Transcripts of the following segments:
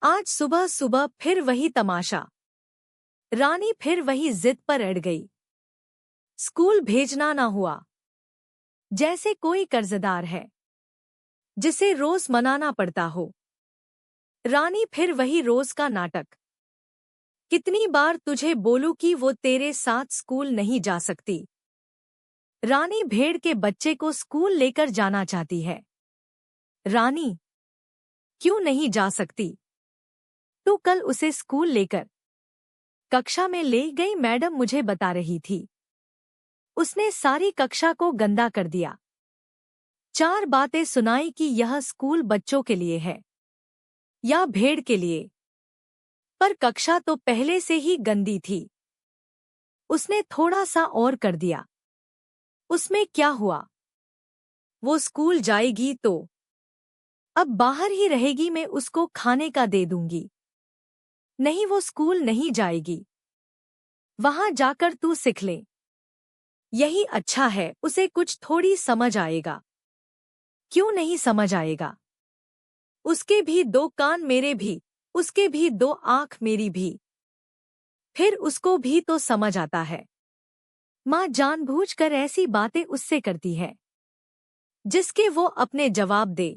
आज सुबह सुबह फिर वही तमाशा। रानी फिर वही जिद पर अड़ गई। स्कूल भेजना ना हुआ। जैसे कोई कर्जदार है जिसे रोज मनाना पड़ता हो। रानी फिर वही रोज का नाटक। कितनी बार तुझे बोलूं कि वो तेरे साथ स्कूल नहीं जा सकती। रानी भेड़ के बच्चे को स्कूल लेकर जाना चाहती है। रानी क्यों नहीं जा सकती? तू कल उसे स्कूल लेकर कक्षा में ले गई, मैडम मुझे बता रही थी। उसने सारी कक्षा को गंदा कर दिया। 4 बातें सुनाई कि यह स्कूल बच्चों के लिए है या भेड़ के लिए। पर कक्षा तो पहले से ही गंदी थी। उसने थोड़ा सा और कर दिया। उसमें क्या हुआ? वो स्कूल जाएगी तो अब बाहर ही रहेगी, मैं उसको खाने का दे दूंगी। नहीं, वो स्कूल नहीं जाएगी। वहां जाकर तू सीख ले। यही अच्छा है, उसे कुछ थोड़ी समझ आएगा। क्यों नहीं समझ आएगा? उसके भी 2 कान, मेरे भी। उसके भी 2 आंख, मेरी भी। फिर उसको भी तो समझ आता है। माँ जानबूझकर ऐसी बातें उससे करती है जिसके वो अपने जवाब दे।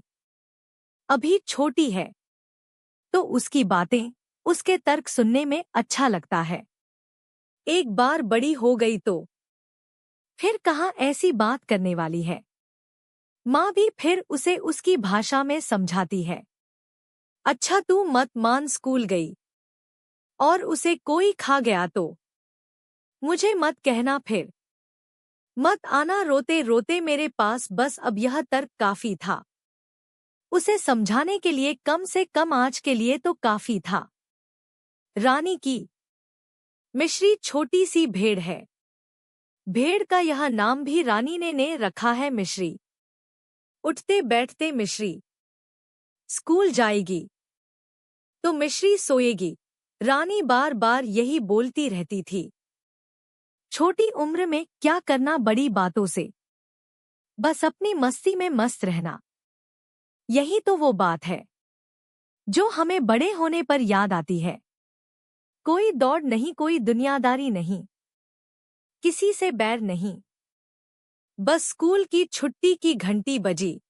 अभी छोटी है तो उसकी बातें, उसके तर्क सुनने में अच्छा लगता है। एक बार बड़ी हो गई तो फिर कहाँ ऐसी बात करने वाली है। माँ भी फिर उसे उसकी भाषा में समझाती है। अच्छा, तू मत मान, स्कूल गई और उसे कोई खा गया तो मुझे मत कहना, फिर मत आना रोते रोते मेरे पास। बस अब यह तर्क काफी था। उसे समझाने के लिए, कम से कम आज के लिए तो काफी था। रानी की मिश्री छोटी सी भेड़ है। भेड़ का यह नाम भी रानी ने रखा है, मिश्री। उठते बैठते मिश्री। स्कूल जाएगी तो मिश्री सोएगी। रानी बार बार यही बोलती रहती थी। छोटी उम्र में क्या करना बड़ी बातों से, बस अपनी मस्ती में मस्त रहना। यही तो वो बात है जो हमें बड़े होने पर याद आती है। कोई दौड़ नहीं, कोई दुनियादारी नहीं, किसी से बैर नहीं। बस स्कूल की छुट्टी की घंटी बजी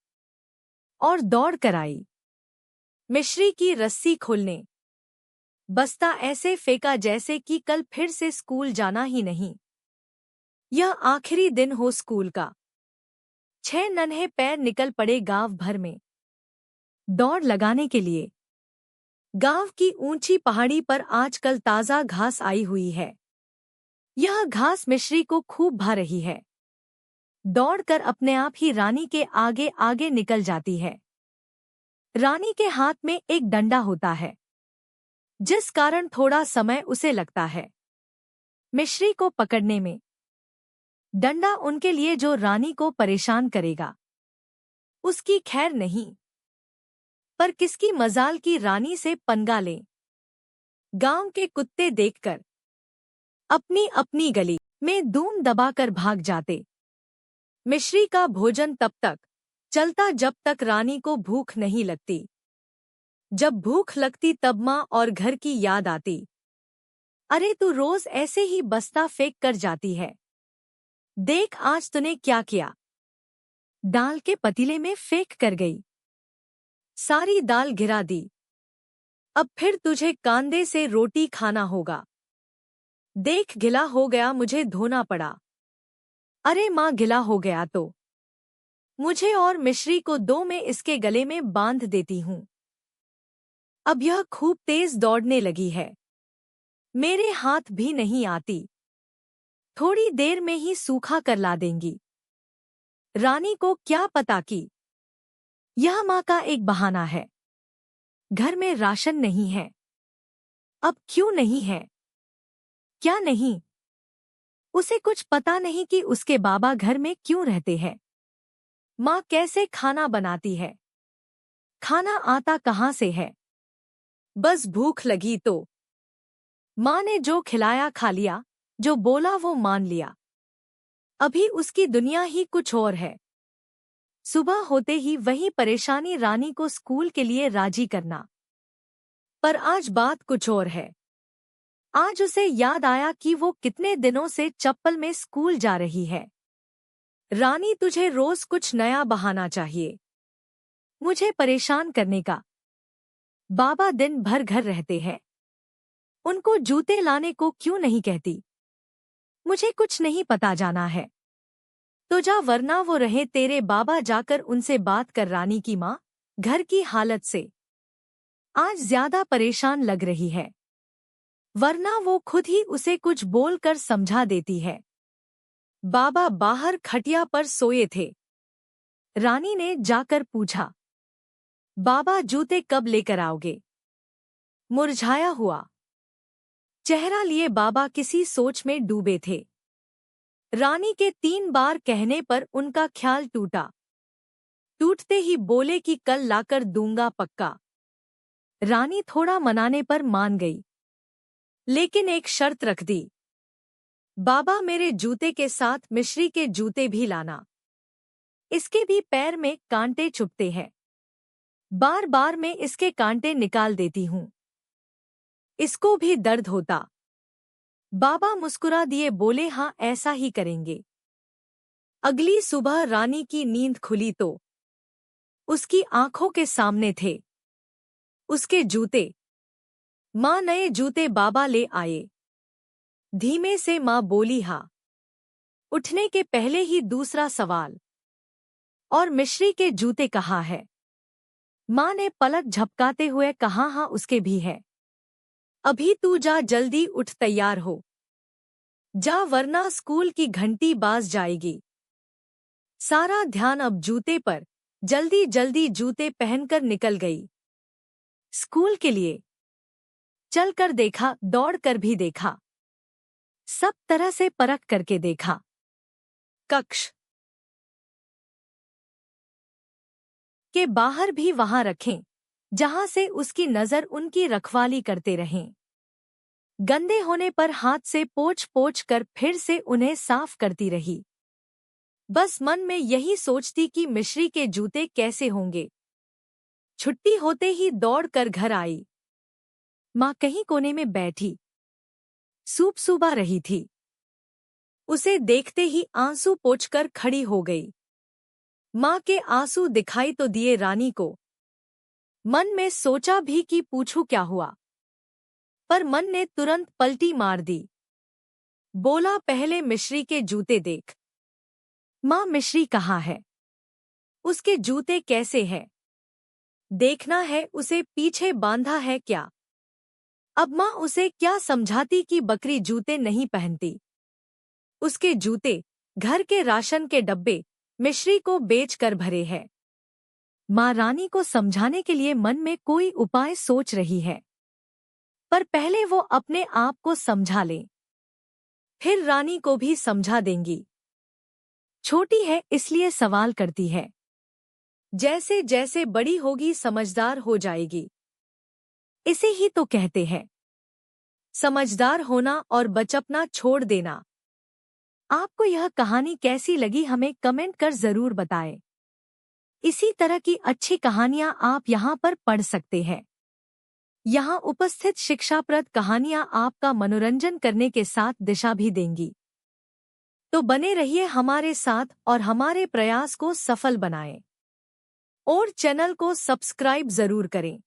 और दौड़ कर आई। मिश्री की रस्सी खोलने बस्ता ऐसे फेंका जैसे कि कल फिर से स्कूल जाना ही नहीं। यह आखिरी दिन हो स्कूल का। 6 नन्हे पैर निकल पड़े गांव भर में दौड़ लगाने के लिए। गांव की ऊंची पहाड़ी पर आजकल ताजा घास आई हुई है। यह घास मिश्री को खूब भा रही है। दौड़कर अपने आप ही रानी के आगे आगे निकल जाती है। रानी के हाथ में एक डंडा होता है जिस कारण थोड़ा समय उसे लगता है मिश्री को पकड़ने में। डंडा उनके लिए जो रानी को परेशान करेगा, उसकी खैर नहीं। पर किसकी मजाल की रानी से पंगा ले। गांव के कुत्ते देखकर अपनी अपनी गली में दूम दबाकर भाग जाते। मिश्री का भोजन तब तक चलता जब तक रानी को भूख नहीं लगती। जब भूख लगती तब माँ और घर की याद आती। अरे, तू रोज ऐसे ही बस्ता फेंक कर जाती है। देख आज तूने क्या किया। दाल के पतीले में फेंक कर गई। सारी दाल गिरा दी। अब फिर तुझे कांदे से रोटी खाना होगा। देख गिला हो गया, मुझे धोना पड़ा। अरे माँ, गिला हो गया तो मुझे और मिश्री को दो, मैं इसके गले में बांध देती हूँ। अब यह खूब तेज दौड़ने लगी है, मेरे हाथ भी नहीं आती। थोड़ी देर में ही सूखा कर ला देंगी। रानी को क्या पता कि यह माँ का एक बहाना है। घर में राशन नहीं है। अब क्यों नहीं है? क्या नहीं? उसे कुछ पता नहीं कि उसके बाबा घर में क्यों रहते हैं। माँ कैसे खाना बनाती है। खाना आता कहाँ से है। बस भूख लगी तो माँ ने जो खिलाया खा लिया, जो बोला वो मान लिया। अभी उसकी दुनिया ही कुछ और है। सुबह होते ही वही परेशानी, रानी को स्कूल के लिए राजी करना। पर आज बात कुछ और है। आज उसे याद आया कि वो कितने दिनों से चप्पल में स्कूल जा रही है। रानी, तुझे रोज कुछ नया बहाना चाहिए मुझे परेशान करने का। बाबा दिन भर घर रहते हैं, उनको जूते लाने को क्यों नहीं कहती? मुझे कुछ नहीं पता जाना है तो जा, वरना वो रहे तेरे बाबा जाकर उनसे बात कर। रानी की माँ घर की हालत से आज ज्यादा परेशान लग रही है, वरना वो खुद ही उसे कुछ बोलकर समझा देती है। बाबा बाहर खटिया पर सोए थे। रानी ने जाकर पूछा, बाबा जूते कब लेकर आओगे? मुरझाया हुआ चेहरा लिए बाबा किसी सोच में डूबे थे। रानी के 3 बार कहने पर उनका ख्याल टूटा। टूटते ही बोले कि कल लाकर दूंगा पक्का। रानी थोड़ा मनाने पर मान गई, लेकिन एक शर्त रख दी। बाबा, मेरे जूते के साथ मिश्री के जूते भी लाना। इसके भी पैर में कांटे चुभते हैं, बार बार मैं इसके कांटे निकाल देती हूँ, इसको भी दर्द होता। बाबा मुस्कुरा दिए, बोले हाँ ऐसा ही करेंगे। अगली सुबह रानी की नींद खुली तो उसकी आंखों के सामने थे उसके जूते। माँ नए जूते बाबा ले आए। धीमे से माँ बोली, हाँ। उठने के पहले ही दूसरा सवाल, और मिश्री के जूते कहाँ है? माँ ने पलक झपकाते हुए कहा, हाँ उसके भी है। अभी तू जा, जल्दी उठ, तैयार हो जा, वरना स्कूल की घंटी बाज जाएगी। सारा ध्यान अब जूते पर। जल्दी जल्दी जूते पहनकर निकल गई स्कूल के लिए। चलकर देखा, दौड़कर भी देखा, सब तरह से परख करके देखा। कक्ष के बाहर भी वहां रखें, जहां से उसकी नजर उनकी रखवाली करते रहें। गंदे होने पर हाथ से पोंछ पोंछ कर फिर से उन्हें साफ करती रही। बस मन में यही सोचती कि मिश्री के जूते कैसे होंगे। छुट्टी होते ही दौड़ कर घर आई। माँ कहीं कोने में बैठी सूप सूबा रही थी। उसे देखते ही आंसू पोंछकर खड़ी हो गई। माँ के आंसू दिखाई तो दिए रानी को। मन में सोचा भी कि पूछूं क्या हुआ, पर मन ने तुरंत पलटी मार दी। बोला, पहले मिश्री के जूते देख। माँ, मिश्री कहाँ है? उसके जूते कैसे हैं? देखना है, उसे पीछे बांधा है क्या? अब माँ उसे क्या समझाती कि बकरी जूते नहीं पहनती। उसके जूते घर के राशन के डब्बे मिश्री को बेचकर भरे हैं। माँ रानी को समझाने के लिए मन में कोई उपाय सोच रही है, पर पहले वो अपने आप को समझा ले, फिर रानी को भी समझा देंगी। छोटी है इसलिए सवाल करती है, जैसे जैसे बड़ी होगी समझदार हो जाएगी। इसे ही तो कहते हैं समझदार होना और बचपना छोड़ देना। आपको यह कहानी कैसी लगी हमें कमेंट कर जरूर बताएं। इसी तरह की अच्छी कहानियां आप यहाँ पर पढ़ सकते हैं। यहाँ उपस्थित शिक्षाप्रद कहानियां आपका मनोरंजन करने के साथ दिशा भी देंगी। तो बने रहिए हमारे साथ और हमारे प्रयास को सफल बनाएं। और चैनल को सब्सक्राइब जरूर करें।